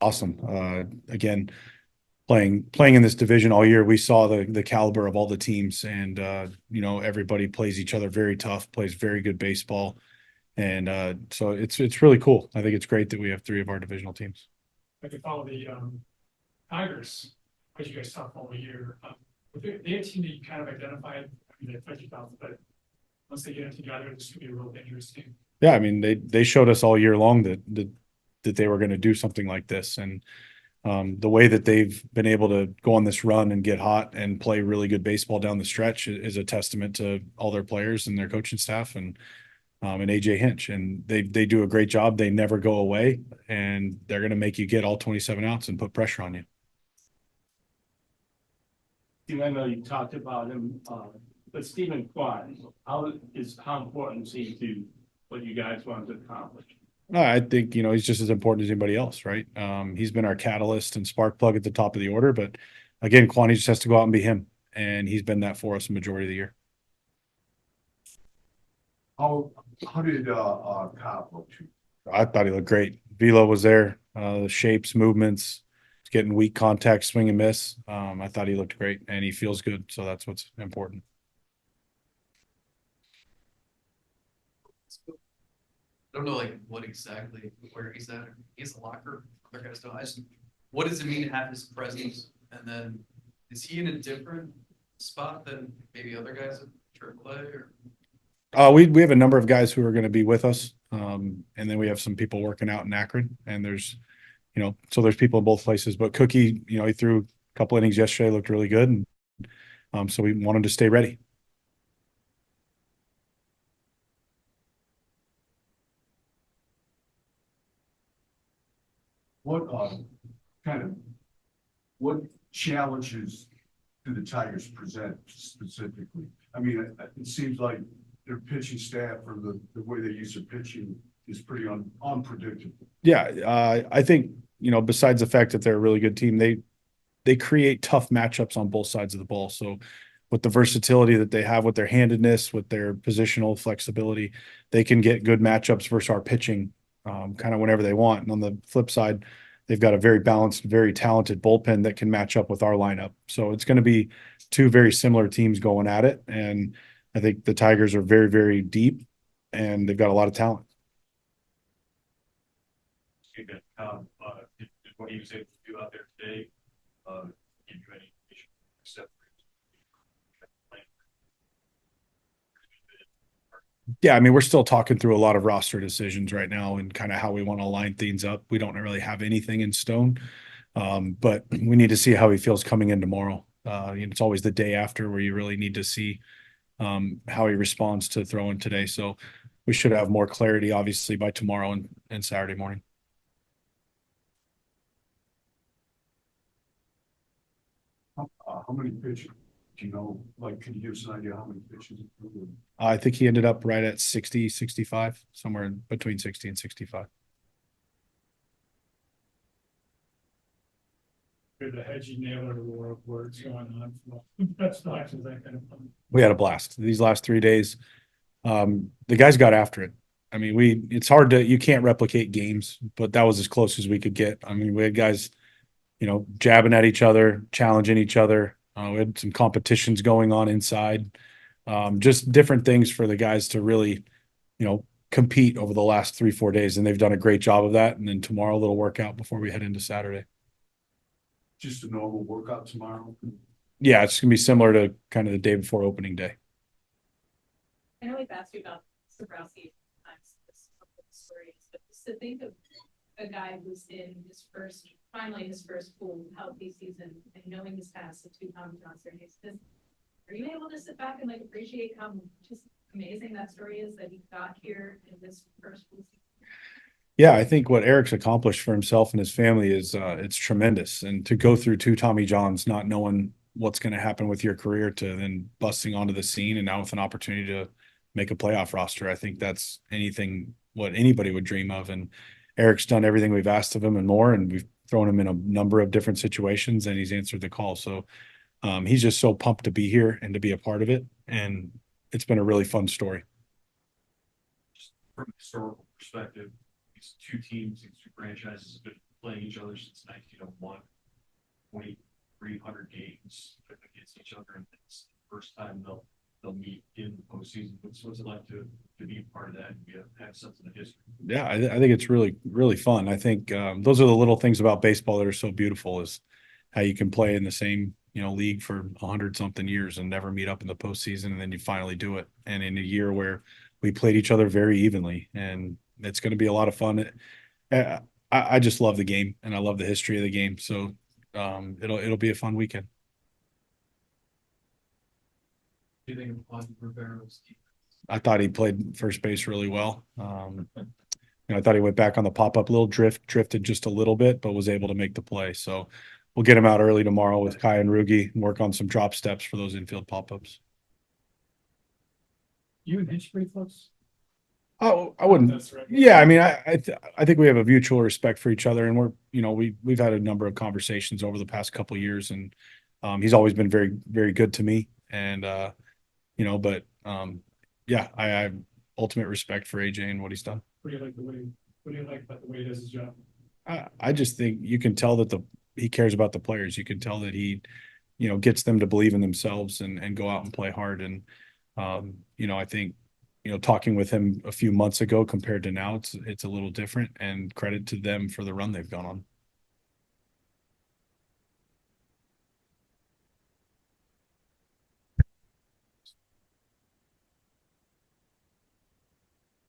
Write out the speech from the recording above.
awesome. Again, playing in this division all year, we saw the caliber of all the teams, and everybody plays each other very tough, plays very good baseball, and so it's really cool. I think it's great that we have three of our divisional teams. I could follow the Tigers, as you guys talk all year. They a team that you kind of identified. I mean, they played you down, but once they get it together, this could be a real dangerous team. Yeah, I mean they showed us all year long that they were going to do something like this, and the way that they've been able to go on this run and get hot and play really good baseball down the stretch is a testament to all their players and their coaching staff and AJ Hinch. And they do a great job. They never go away, and they're going to make you get all 27 outs and put pressure on you. I know you talked about him, but Stephen Kwan, how important is he to what you guys want to accomplish? No, I think, he's just as important as anybody else, right? He's been our catalyst and spark plug at the top of the order, but again, Kwani just has to go out and be him, and he's been that for us the majority of the year. How did Cobb look to you? I thought he looked great. Velo was there, the shapes, movements, getting weak contact, swing and miss. I thought he looked great, and he feels good, so that's what's important. I don't know what exactly where he's at. He's a locker. Other guys don't. What does it mean to have his presence? And then is he in a different spot than maybe other guys at AAA? Or We have a number of guys who are going to be with us, and then we have some people working out in Akron, and there's there's people in both places. But Cookie, he threw a couple innings yesterday, looked really good, and so we want him to stay ready. What challenges do the Tigers present specifically? I mean, it seems like their pitching staff or the way they use their pitching is pretty unpredictable. Yeah, I think besides the fact that they're a really good team, they create tough matchups on both sides of the ball. So with the versatility that they have, with their handedness, with their positional flexibility, they can get good matchups versus our pitching kind of whenever they want. And on the flip side, they've got a very balanced, very talented bullpen that can match up with our lineup. So it's going to be two very similar teams going at it. And I think the Tigers are very, very deep, and they've got a lot of talent. What he was able to do out there today, give you any except Yeah, I mean, we're still talking through a lot of roster decisions right now and kind of how we want to line things up. We don't really have anything in stone, but we need to see how he feels coming in tomorrow. It's always the day after where you really need to see how he responds to throwing today. So we should have more clarity, obviously, by tomorrow and Saturday morning. How many pitches? Do you know, can you give us an idea how many pitches? I think he ended up right at 60, 65, somewhere in between 60 and 65. The hedgy nailer war of words going on. That's not that kind of fun. We had a blast these last 3 days. The guys got after it. I mean, it's hard you can't replicate games, but that was as close as we could get. I mean, we had guys, jabbing at each other, challenging each other. We had some competitions going on inside, just different things for the guys to really, compete over the last 3-4 days. And they've done a great job of that. And then tomorrow, a little workout before we head into Saturday. Just a normal workout tomorrow? Yeah, it's going to be similar to kind of the day before opening day. I know we've asked you about Sobrowski stories, but just to think of a guy who's in finally his first full healthy season, and knowing his past the 2 Tommy John surgeries, are you able to sit back and appreciate how just amazing that story is that he got here in this first full season? Yeah, I think what Eric's accomplished for himself and his family is it's tremendous. And to go through 2 Tommy Johns, not knowing what's going to happen with your career, to then busting onto the scene and now with an opportunity to make a playoff roster, I think that's what anybody would dream of. And Eric's done everything we've asked of him and more, and we've thrown him in a number of different situations, and he's answered the call. So he's just so pumped to be here and to be a part of it. And it's been a really fun story. Just from a historical perspective, these 2 teams, these 2 franchises have been playing each other since 1901. 2,300 games against each other, and it's the first time they'll meet in the postseason. What's it like to be a part of that and have something of history? Yeah, I think it's really, really fun. I think those are the little things about baseball that are so beautiful is how you can play in the same, league for 100-something years and never meet up in the postseason, and then you finally do it. And in a year where we played each other very evenly, and it's going to be a lot of fun. I just love the game, and I love the history of the game. So it'll be a fun weekend. Do you think of Juan Rivero's defense? I thought he played first base really well. I thought he went back on the pop-up, little drifted just a little bit, but was able to make the play. So we'll get him out early tomorrow with Kai and Rugi and work on some drop steps for those infield pop-ups. You and Hitch pretty close? Oh, I wouldn't. That's right. Yeah, I mean, I think we have a mutual respect for each other, and we've had a number of conversations over the past couple of years, and he's always been very, very good to me. And yeah, I have ultimate respect for AJ and what he's done. What do you like about the way he does his job? I just think you can tell that he cares about the players. You can tell that he, gets them to believe in themselves and go out and play hard. And I think, talking with him a few months ago compared to now, it's a little different, and credit to them for the run they've gone on.